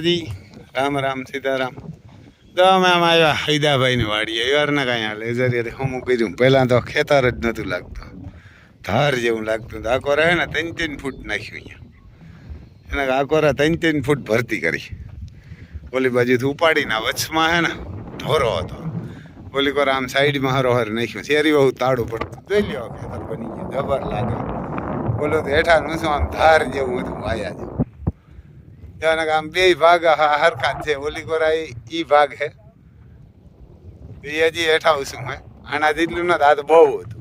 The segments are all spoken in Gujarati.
જી રામ રામ સીતારામ. તો અમે આમ આવ્યા હૈદાભાઈની વાડીએ યારના કાંઈ હાલ લેઝરિયાથી હમું કર્યું. પહેલાં તો ખેતર જ નહોતું લાગતું, ધાર જેવું લાગતું. તો આકોરા હે ને 3-3 ફૂટ નાખ્યું અહીંયા. એના આકોરા 3-3 ફૂટ ભરતી કરી. ઓલી બાજુથી ઉપાડીને વચમાં હે ને ઢોરો હતો. ઓલી કોરા આમ સાઈડમાં હરોહર નાખ્યું. શેરી બહુ તાળું પડતું. જોઈ લ્યો ખેતર બની ગયું, જબર લાગે. બોલો તો હેઠાનું શું આમ ધાર જેવું હતું, વાયા જેવું. આમ બે ભાગ હરખા છે. ઓલી કોરા ઈ ભાગ હે, એ હજી હેઠા શું હે. આના જેટલું નથી, આ તો બહુ હતું.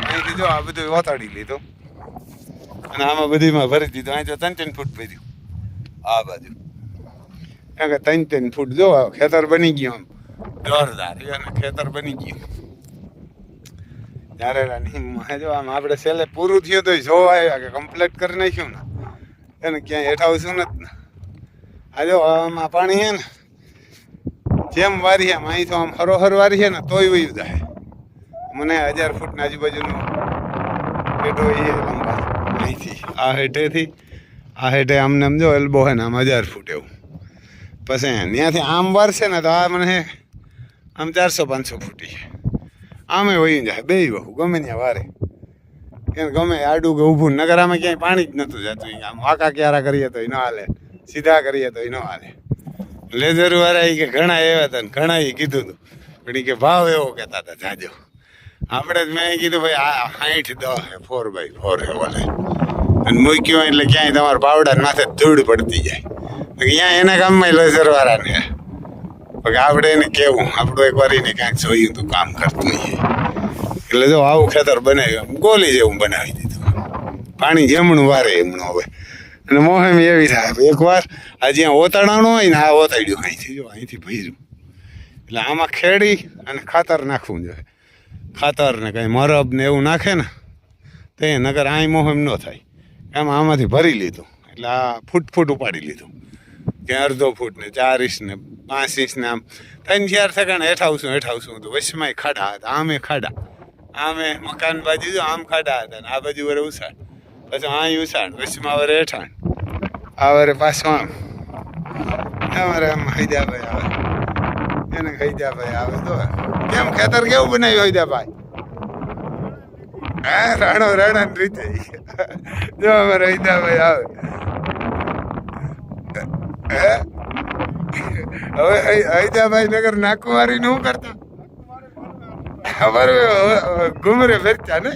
અહીંથી જો આ બધું ઓતાડી લીધું અને આમાં બધીમાં ભરી દીધું. અહીં તો 3-3 ફૂટ ભર્યું આ બાજુ. કારણ કે 3-3 ફૂટ જો ખેતર બની ગયું આમ જોરદાર. અને ખેતર બની ગયું ત્યારે જો આમ આપણે છેલ્લે પૂરું થયું તો જોવા આવ્યા કે કમ્પ્લીટ કરી નાખ્યું ને એને ક્યાંય હેઠા આવશું નથી ને. આ જો આમાં પાણી છે ને, જેમ વારી એમ અહીં તો આમ હરોહર વારી છે ને તોય વયું જાય. મને 1000 ફૂટની આજુબાજુનો પેટો એ લંબા અહીંથી આ હેઠેથી આ હેઠે આમને આમ જો એલ્બો છે ને આમ 1000 ફૂટ એવું. પછી ત્યાંથી આમ વારશે ને તો આ મને આમ 400-500 ફૂટી છે. આમે વયું જાય બે બહુ ગમે ત્યાં વારે. એને ગમે આડું કે ઊભું. નગર આમાં ક્યાંય પાણી જ નહોતું જતું. આમ વાંકા ક્યારા કરીએ તો ન હાલે, સીધા કરીએ તો ન હાલે. લેઝર વાળા કે ઘણા એવા હતા ને ઘણા એ કીધું હતું, પણ કે ભાવ એવો કહેતા હતા જાજો. આપણે જ મેં કીધું ભાઈ આ 60-10 4x4 હે બોલે. અને મૂક્યો એટલે ક્યાંય તમારા પાવડા માથે ધૂળ પડતી જાય. ત્યાં એના કામમાં લેઝર વાળાને આપણે એને કેવું, આપણું એક વાર એને ક્યાંક જોયું તો કામ કરતું નહીં. એટલે જો આવું ખેતર બનાવ્યું, ગોલી જેવું બનાવી દીધું. પાણી જેમણું વારે એમણું હવે. અને મોહેમ એવી થાય એકવાર આ જ્યાં ઓતાડાણું હોય ને આ ઓતાડ્યું અહીંથી જો અહીંથી ભર્યું. એટલે આમાં ખેડી અને ખાતર નાખવું જોઈએ. ખાતર ને કાંઈ મરબ ને એવું નાખે ને તો એ નગર અહીં મોહેમ ન થાય. એમાં આમાંથી ભરી લીધું. એટલે આ ફૂટ ઉપાડી લીધું. ક્યાં 1/2 ફૂટ ને 4 ઇંચ ને 5 ઇંચ ને આમ 3-4 સેકન્ડ હેઠાવશું હતું. વચમાં ખાડા હતા, આમે ખાડા. આમે મકાન બાજુ જો આમ ખાડા હતા ને આ બાજુ વરે ઉછાળ, પછી અહીં ઉછાળ, વચમાં વરે હેઠાણ, આ વરે પાછું આમ. અમારે આમ હૈદાભાઈ આવે, એને હૈદાભાઈ આવે તો કેમ ખેતર કેવું બનાવ્યું હૈદાભાઈ? હા રાણા રીતે જો અમારે હૈદાભાઈ આવે. હવે હૈદાભાઈ નગર નાકુવારી નું કરતા અમારું ઘુમરે ફેરતા ને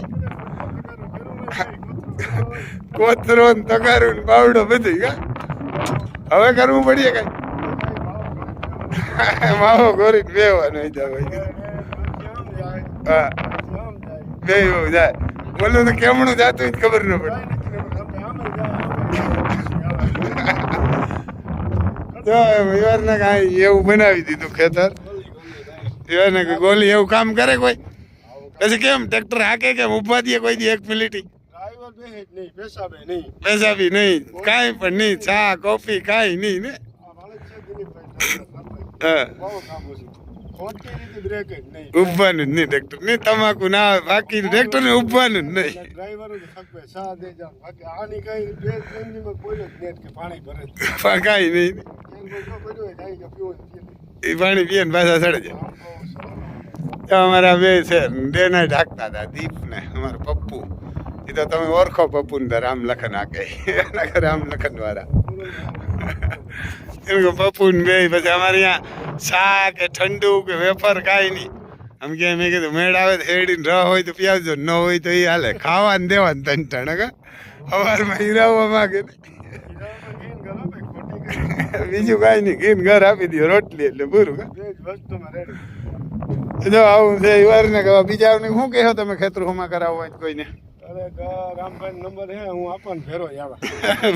કોતરો ને તગારું ને બાવડો બધું હવે કરવું પડીએ કઈ. માવો ગોરી બેવાનો હૈદાભાઈ. હા બે જાય બોલું તો કેમણું જાતું ખબર ન પડે. તો ને કાંઈ એવું બનાવી દીધું ખેતર. ને ગોલી એવું કામ કરે કોઈ? પછી કેમ ટ્રેક્ટર હાકે કેમ ઉભા દે કોઈ દી 1 મિનિટ? પેશાબી નહીં, કાંઈ પણ નહીં, ચા કોફી કાંઈ નહીં ને. ઉભવાનું જ નહીં ટ્રેક્ટર નહીં, તમાકુ ના બાકી ટ્રેક્ટર ને ઉભવાનું જ નહીં. કાંઈ નહીં, એ પાણી પીએ ને પાછા ચડે જાય. અમારા બે છે બેના ઢાકતા હતા, દીપ ને અમારા પપ્પુ. એ તો તમે ઓળખો પપ્પુ ને રામલખન આકે રામલખન વાળા. પપ્પુ ને બે પછી અમારે અહીંયા ચા કે ઠંડુ કે વેફર કાંઈ નહીં. આમ કે મેં કીધું મેળ આવે તો હેડીને રહ હોય તો પીવજો, ન હોય તો એ હાલે. ખાવાનું દેવાનું 3 ટાણ સવારમાં હીરાવવા માગે ને બીજું કાંઈ નહીં. ઘીન ઘર આપી દો રોટલી એટલે પૂરું. જો આવું છે વાર ને બીજા શું કહો તમે ખેતર હોમાં કરાવો હોય કોઈને?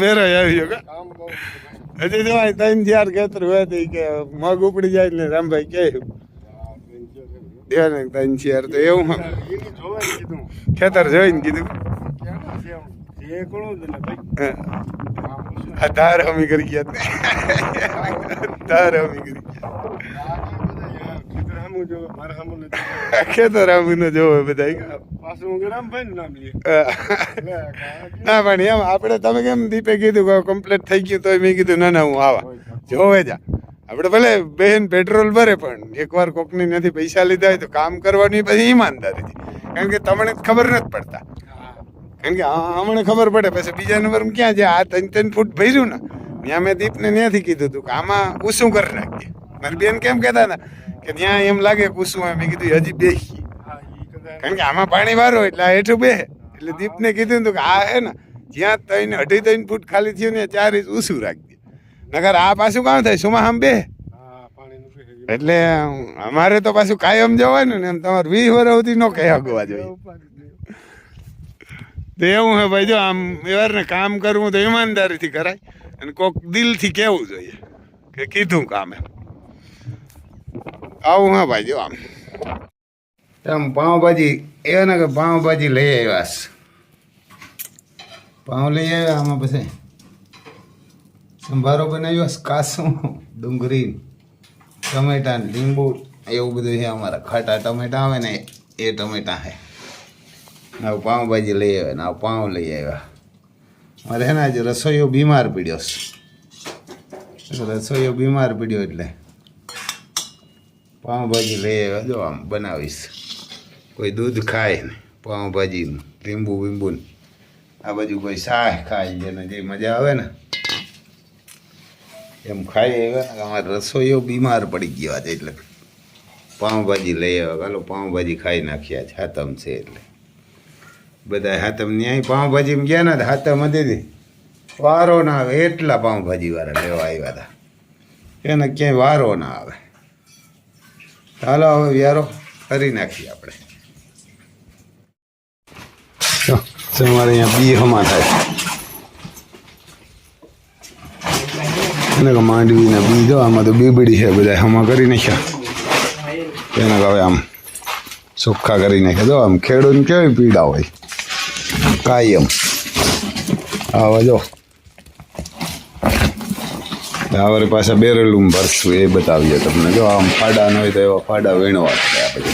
ભેરો આવી ગયો હજી જો 3-4 ખેતર હોય તો કે મગ ઉપડી જાય ને રામભાઈ કે 3-4 તો એવું ખેતર જોઈને કીધું ધાર હમી કરી ગયા. ધાર હમી કરી સામું જો મારા સામું નથી ખેતર આવીને જોવે બધા પાછું હું રામભાઈ નું નામ લઈએ ના પણ એમ આપણે તમે કેમ દીપે કીધું કે કમ્પ્લીટ થઈ ગયું તો મેં કીધું ના ના હું આવા જોવે જા આપણે ભલે બેન પેટ્રોલ ભરે પણ એકવાર કોકની નથી પૈસા લીધા હોય તો કામ કરવાની પછી ઈમાનદારીથી કારણ કે તમને ખબર નથી પડતા કારણ કે હમણાં ખબર પડે પછી બીજા નંબરમાં ક્યાં છે આ 3 ફૂટ ભર્યું ને ત્યાં મેં દીપને ત્યાંથી કીધું હતું કે આમાં ઊંચું કરી નાખીએ મારી બેન કેમ કહેતા હતા કે ત્યાં એમ લાગે કે ઊંચું મેં કીધું હજી બેસી કારણ કે આમાં પાણી વારો એટલે આ હેઠું બે એટલે દીપને કીધું હતું કે આ હે ને જ્યાં 2.5 ફૂટ ખાલી થયું ને 4 ઇંચ ઊંચું રાખજે નકર આ પાછું કામ થાય સુમા આમ બે એટલે અમારે તો પાછું કાયમ જવાનું ને એમ તમારે 20 વર્ષ સુધી નો કહી આગવા જોઈએ તો એવું હે ભાઈ જો આમ એવારને કામ કરવું તો ઈમાનદારીથી કરાય અને કોક દિલથી કહેવું જોઈએ કે કીધું કામ એમ આવું હા ભાઈ જો આમ પાઉંભાજી એ ને કે પાઉંભાજી લઈ આવ્યા પાઉં લઈ આવ્યા આમાં પછી સંભારો બનાવ્યો કાસું ડુંગળી ટમેટા લીંબુ એવું બધું છે અમારા ખાટા ટમેટા આવે ને એ ટમેટા છે આવું પાઉંભાજી લઈ આવ્યા ને આવું પાઉં લઈ આવ્યા મારે છે ને આજે રસોઈયો બીમાર પડ્યો રસોઈયો બીમાર પડ્યો એટલે પાઉંભાજી લઈ આવ્યા જો આમ બનાવીશ કોઈ દૂધ ખાય ને પાઉંભાજી લીંબુ બીંબુ આ બાજુ કોઈ શાક ખાય જેને જે મજા આવે ને એમ ખાઈ આવ્યા અમારે રસોઈયો બીમાર પડી ગયો આજે એટલે પાઉંભાજી લઈ આવ્યા ચાલો પાઉંભાજી ખાઈ નાખ્યા છે હાથમ છે એટલે બધા હાથમ ન્યાય પાઉંભાજીમાં ગયા ને હાથમ હતી વારો ના આવે એટલા પાઉંભાજી વાળા લેવા આવ્યા હતા એને ક્યાંય વારો ના આવે ચાલો હવે વ્યારો કરી નાખીએ આપણે અમારે અહીંયા બી હમા થાય એને કે માંડવીના બી જો આમાં તો બીબડી છે બધા હમા કરી નાખ્યા એને હવે આમ ચોખ્ખા કરી નાખ્યા જો આમ ખેડૂતને કેવી પીડા હોય કાયમ હવે જો હવે પાછા બેરલું ભરશું એ બતાવીએ તમને જો આમ ફાડા ન હોય તો એવા ફાડા વીણવા આપણે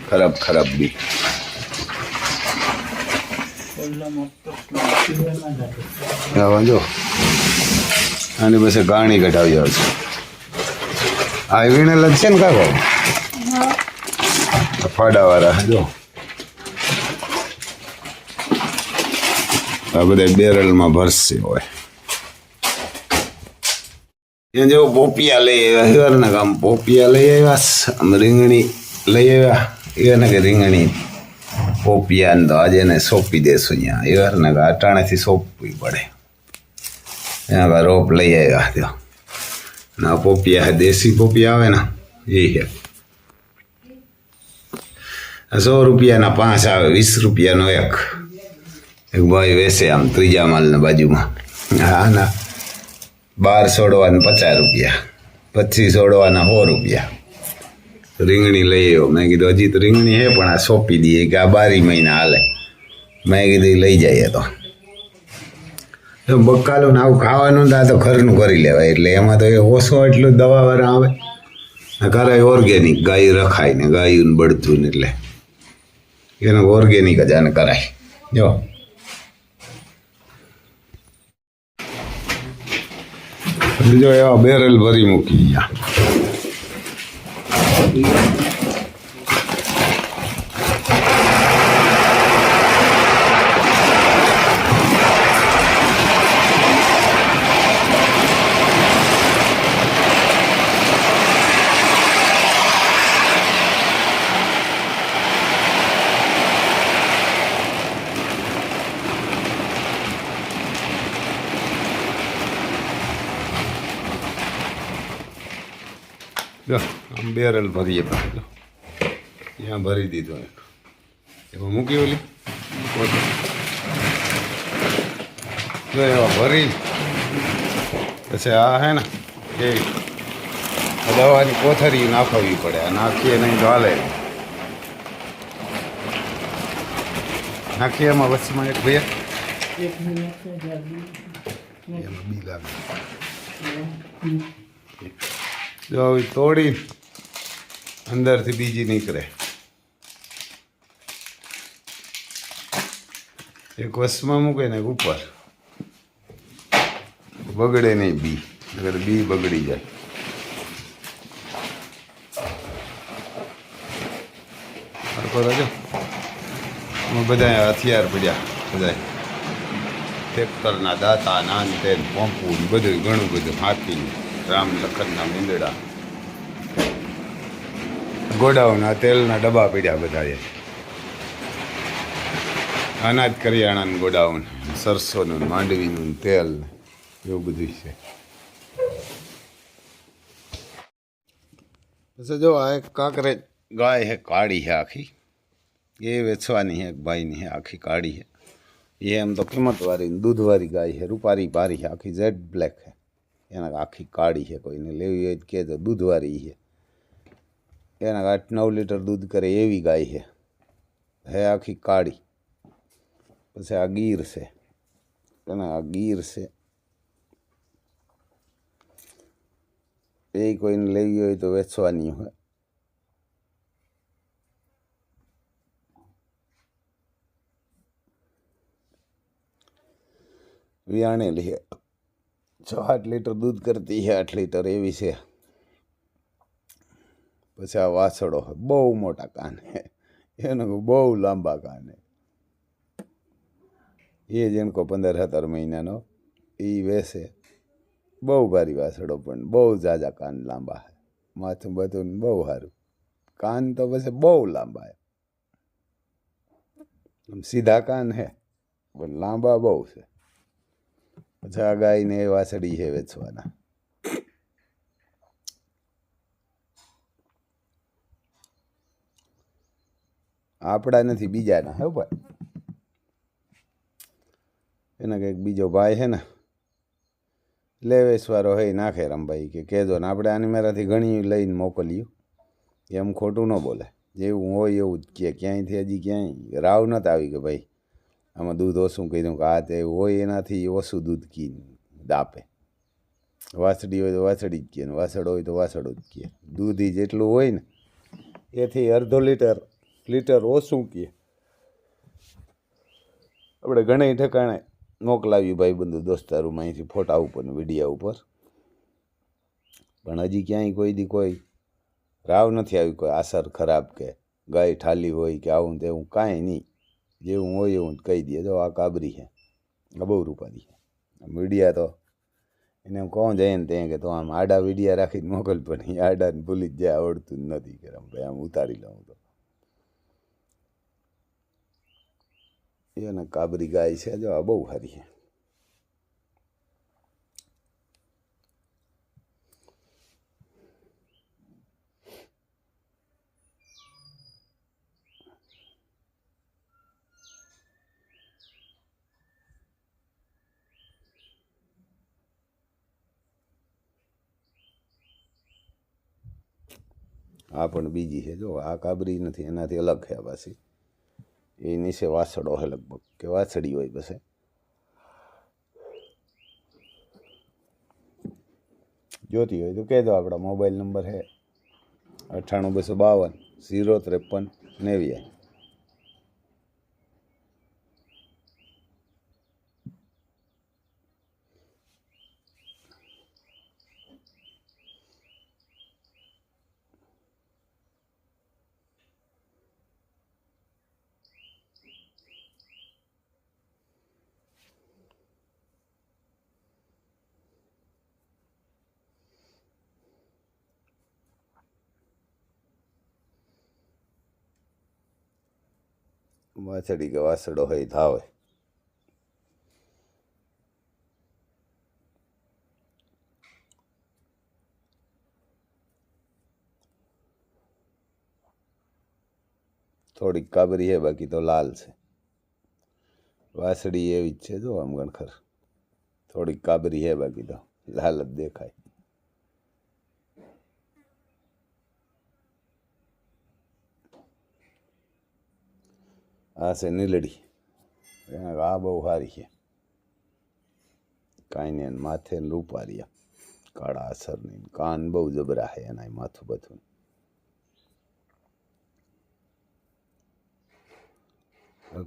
ખરાબ ખરાબ બી હવે જો આની પાસે ગાણી કઢાવી આવશે આ વીણેલ જ છે ને કાકો ફાડાવાળા જો આ બધા બેરલમાં ભરશે હોય ત્યાં જેવો પોપિયા લઈ આવ્યા ને આમ પોપિયા લઈ આવ્યા આમ રીંગણી લઈ આવ્યા એને કે રીંગણી પોપિયા તો આજે એને સોંપી દેશું અહીંયા એવાને કે અટાણેથી સોંપવી પડે ત્યાં રોપ લઈ આવ્યા ત્યાં ના પોપિયા દેશી પોપિયા આવે ને એ છે 100 રૂપિયાના 5 આવે 20 રૂપિયાનો એક ભાઈ વેસે આમ ત્રીજા માલના બાજુમાં હા ના 12 છોડવાના 50 રૂપિયા 25 છોડવાના 100 રૂપિયા રીંગણી લઈ આવ્યો મેં કીધું હજી તો રીંગણી છે પણ આ સોંપી દઈએ કે આ 12 મહિના હાલે મેં કીધું લઈ જઈએ તો બકાલું ને આવું ખાવાનું આ તો ઘરનું કરી લેવાય એટલે એમાં તો એ ઓછો એટલું દવાવાળા આવે કરાય ઓર્ગેનિક ગાય રખાય ને ગાયું બળતું ને એટલે એને ઓર્ગેનિક જ આને કરાય જો જો એવા બેરલ ભરી મૂકી ગયા જો આમ બેરલ ભરીએ જો ત્યાં ભરી દીધો એમાં મૂકી ઓલી જો એવા ભરી પછી આ હે ને એ દવાની કોથળી નાખવી પડે આ નાખીએ નહીં તો હાલે નાખીએ એમાં વચમાં એક ભૈયા એમાં બી લાગે જો તોડી અંદરથી બીજી નીકળે. એક વસમાં મૂકે ને એક ઉપર, બગડે નહીં બી, અગર બી બગડી જાય. જો બધા હથિયાર પડ્યા, બધા ટ્રેક્ટરના દાતા, નાન તેન પંપું બધું ઘણું બધું, હાથી, રામ લખનના મીંદડા, ગોડાઉનના તેલના ડબ્બા પડ્યા બધા. અનાજ કરિયાણાનું ગોડાઉન, સરસોનું, માંડવીનું તેલ, એવું બધું છે. પછી જો આ એક કાંકરેજ ગાય છે, કાળી છે આખી, એ વેચવાની છે. એક ભાઈની છે, આખી કાળી છે. એ એમ તો કિંમતવાળી દૂધવાળી ગાય છે, રૂપારી પારી છે, આખી જેડ બ્લેક છે. એના આખી કાળી છે, કોઈને લેવી હોય કે તો દૂધવાળી છે. એના 8-9 લીટર દૂધ કરે એવી ગાય છે, હે આખી કાળી. પછી આ ગીર છે, એના આ ગીર છે, એ કોઈને લેવી હોય તો વેચવાની હોય. વિયાણેલી છે, 6-8 લીટર દૂધ કરતી છે, 8 લીટર એવી છે. પછી આ વાસળો બહુ મોટા કાન છે, એનો બહુ લાંબા કાન છે. એ જેનકો 15-17 મહિનાનો એ વેસે. બહુ ભારી વાસળો, પણ બહુ ઝાઝા કાન લાંબા છે. માથું બધું બહુ સારું, કાન તો પછી બહુ લાંબા છે. સીધા કાન છે પણ લાંબા બહુ છે. પછી આ ગાયને એ વાસળી છે વેચવાના. આપણા નથી, બીજાના હે ભાઈ. એના કંઈક બીજો ભાઈ છે ને, લેવેસવાળો હે, નાખે રમભાઈ કે કહેજો ને, આપણે આની મારાથી ઘણી લઈને મોકલ્યું, એમ ખોટું ન બોલે. જેવું હોય એવું જ કહે. ક્યાંયથી હજી ક્યાંય રાવ નથી આવી કે ભાઈ આમાં દૂધ ઓછું કર્યું કે આ તે હોય, એનાથી ઓછું દૂધ કી દાપે. વાસળી હોય તો વાસળી જ કહે, ને વાસળો હોય તો વાસળો જ કહે. દૂધ જેટલું હોય ને એથી અડધો લીટર ઓછું કહે. આપણે ઘણા ઠેકાણે મોકલાવ્યું ભાઈબંધુ દોસ્તારોમાં અહીંથી ફોટા ઉપર ને વિડીયા ઉપર, પણ હજી ક્યાંય કોઈ દી કોઈ રાવ નથી આવી, કોઈ અસર ખરાબ કે ગાય ઠાલી હોય કે આવું તેવું કાંઈ નહીં. જેવું હોય એવું જ કહી દે. જો આ કાબરી છે, આ બહુ રૂપારી છે. મીડિયા તો એને એમ કહું જાય ને ત્યાં કે તો આમ આડા વીડિયા રાખીને મોકલ, પણ એ આડાને ભૂલી જ જાય, આવડતું જ નથી કે ભાઈ આમ ઉતારી લઉં તો. એને કાબરી ગાય છે, જો આ બહુ સારી છે. આ પણ બીજી છે, જો આ કાબરી નથી, એનાથી અલગ છે. પાછી એ નીચે વાસળો છે લગભગ, કે વાસળી હોય. પછી જોતી હોય તો કહેજો. આપણા મોબાઈલ નંબર છે 98 252 053 90. વાસળી કે વાસળો હોય ધાવે. થોડીક કાબરી છે, બાકી તો લાલ છે. વાસળી એવી જ છે, જો આમ ગણખર. થોડીક કાબરી છે, બાકી તો લાલ જ દેખાય. આ છે નીલડી, આ બહુ સારી છે. કાંઈ ને માથે રૂપારિયા, કાળા અસરની, કાન બહુ જબરા છે એના, માથું બધું.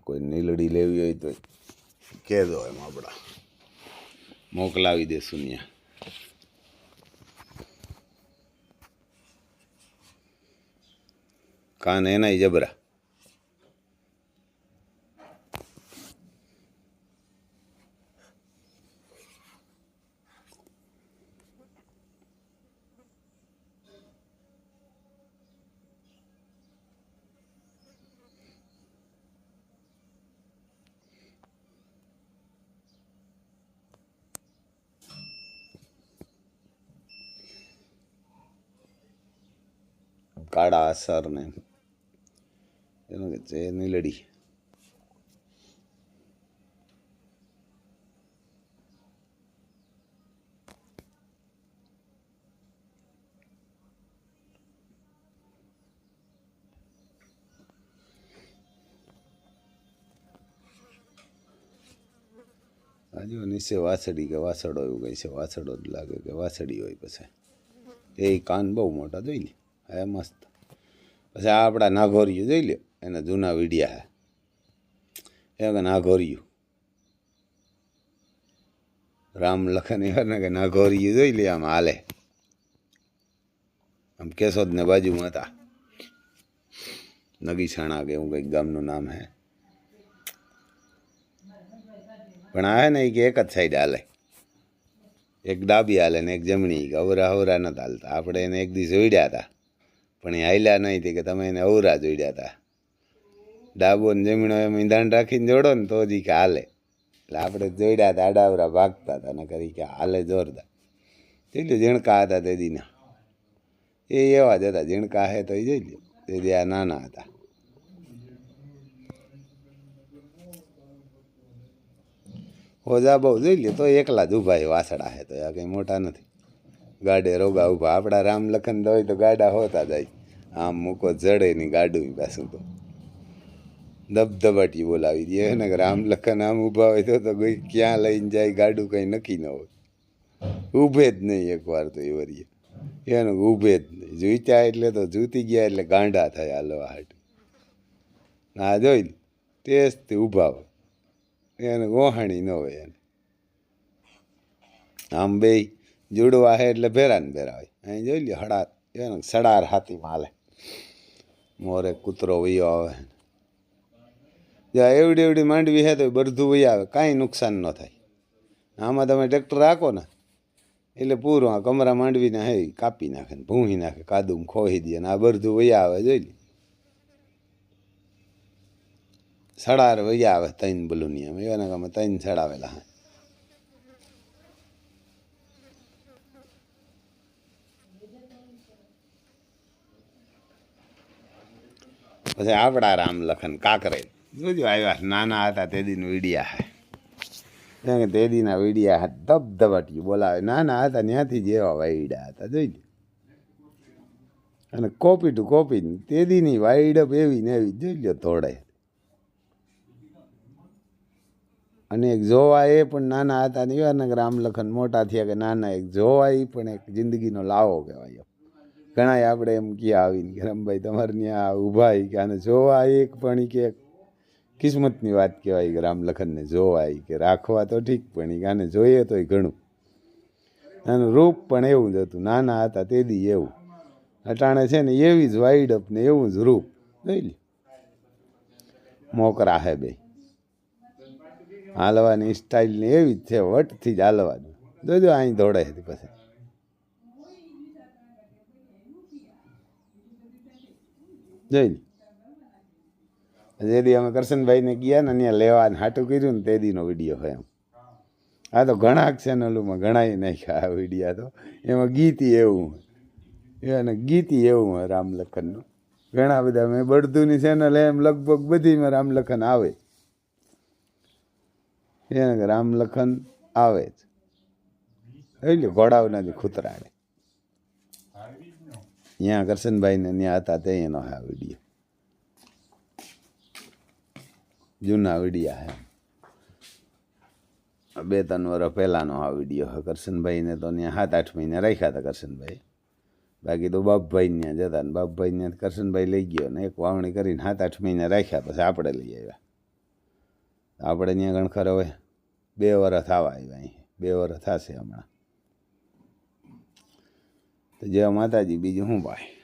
કોઈ નીલડી લેવી હોય તો કહેજો એમ આપણા મોકલાવી દેશું ત્યાં. કાન એનાય જબરા. કાળા અસર ને એનું કે છે નીલડી. હજુ નીચે વાછડી કે વાછડો એવું કંઈ છે. વાછડો જ લાગે કે વાછડી હોય. પછી એ કાન બહુ મોટા જોઈ લે. હે મસ્ત. પછી આ આપણા નાઘોરિયું જોઈ લ્યો. એના જૂના વીડિયા હે એ કે નાઘોરિયું રામ લખન એવા કે નાઘોરિયું જોઈ લે. આમ હાલે આમ કેશોદને બાજુમાં હતા. નગીછાણા કે એવું કંઈક ગામનું નામ હે. પણ આ હે ને કે એક જ સાઈડ હાલે. એક ડાબી હાલે ને એક જમણી. અવરા અવરા નથી હાલતા. આપણે એને એક દિવસ જોડ્યા હતા પણ એ હાલ્યા નહીં હતી કે તમે એને અવરા જોડ્યા હતા. ડાબો ને જમણો એમ ઈંધાણ રાખીને જોડો ને તો જ કે હાલે. એટલે આપણે જોડ્યા હતા. આડાવરા ભાગતા હતા ને કરી કે હાલે જોરદાર. જોઈ લો ઝીણકા હતા તે દીના. એ એવા જ હતા. ઝીણકા હે તો એ જોઈ લો. તે દી આ નાના હતા. હોજા બહુ જોઈ લે તો એકલા જ ઊભા. વાસડા હે તો આ કંઈ મોટા નથી. ગાડે રોગા ઊભા. આપણા રામ લખન હોય તો ગાડા હોતા જાય. આમ મૂકો જડે નહીં ગાડું પાછું તો ધબધબાટી બોલાવી દે ને કે રામ લખન આમ ઊભા હોય તો કોઈ ક્યાં લઈને જાય ગાડું કંઈ નક્કી ન હોય. ઊભે જ નહીં એકવાર તો એ વરીએ એનું ઊભે જ નહીં. જૂત્યા એટલે તો જૂતી ગયા એટલે ગાંડા થયા હાલવા હાટ. ના જોઈ તેજથી ઊભા હોય એને ગોહાણી ન હોય. એને આમ બે જોડવા હે એટલે ભેરા ને ભેરા હોય. અહીં જોઈ લ્યો હડા એને સડાર હાથીમાં હાલે. મોરે કૂતરો વયો આવે. જ્યાં એવડી એવડી માંડવી હે તો બધું વહી આવે. કાંઈ નુકસાન ન થાય. આમાં તમે ટ્રેક્ટર રાખો ને એટલે પૂરું આ કમરા માંડવીને હે કાપી નાખે ને ભૂંહી નાખે. કાદુમ ખોઈ દે ને આ બધું વહી આવે. જોઈ લે સડાર વહી આવે. 3 બલુનિયામાં એવાના કામમાં 3 સડાવેલા હે. પછી આપણા રામ લખન કાકરે જોજો આવ્યા. નાના હતા તે દીનો વીડિયા હે કે તે દીના વીડિયા ધબધબાટી બોલાવે. નાના હતા ત્યાંથી જેવા વાયડા હતા જોઈ લે. અને કોપી ટુ કોપી તે દીની વાઈડઅપ એવી ને એવી જોઈ લો તોડે. અને એક જોવા એ પણ નાના હતા ને એવા ને રામ લખન મોટા થયા કે નાના એક જોવા એ પણ એક જિંદગીનો લાવો કહેવાય. ઘણા આપણે એમ ક્યાં આવીને કે રમભાઈ તમારે ત્યાં ઊભા કે આને જોવા એક પણ કે કિસ્મતની વાત કહેવાય કે રામ લખનને જોવા કે રાખવા તો ઠીક પણ કે આને જોઈએ તોય ઘણું. આનું રૂપ પણ એવું જ હતું. નાના હતા તે દી એવું. અટાણે છે ને એવી જ વાઈડઅપ ને એવું જ રૂપ જોઈ લે. મોકરા હે બે હાલવાની સ્ટાઇલ ને એવી જ છે. વટથી જ હાલવાનું. જોજો અહીં દોડે હતી પછી જોઈ લે. જે દી અમે કરશનભાઈને ગયા ને ત્યાં લેવા હાટું કર્યું ને તે દીનો વિડીયો હોય એમ. આ તો ઘણા ચેનલોમાં ઘણા નાખ્યા આ વિડીયા તો. એમાં ગીતી એવું એને ગીતી એવું હોય રામ લખનનું. ઘણા બધા મેં બળદુની ચેનલ એમ લગભગ બધીમાં રામ લખન આવે. એને રામ લખન આવે જ એટલે ઘોડાઓના જે ખૂતરાડે ત્યાં કરશનભાઈને ત્યાં હતા તે એનો આ વિડીયો. જૂના વિડીયા હે 2-3 વર્ષ પહેલાંનો આ વિડીયો હે. કરશનભાઈને તો ત્યાં 7-8 મહિને રાખ્યા હતા કરશનભાઈ. બાકી તો બાપભાઈ ત્યાં જતા ને બાપભાઈ ત્યાં કરશનભાઈ લઈ ગયો ને એક વાવણી કરીને 7-8 મહિને રાખ્યા. પછી આપણે લઈ આવ્યા. આપણે ત્યાં ગણખર હવે 2 વર્ષ થવા આવ્યા અહીં, 2 વર્ષ થશે હમણાં. તો જય માતાજી, બીજું શું ભાઈ.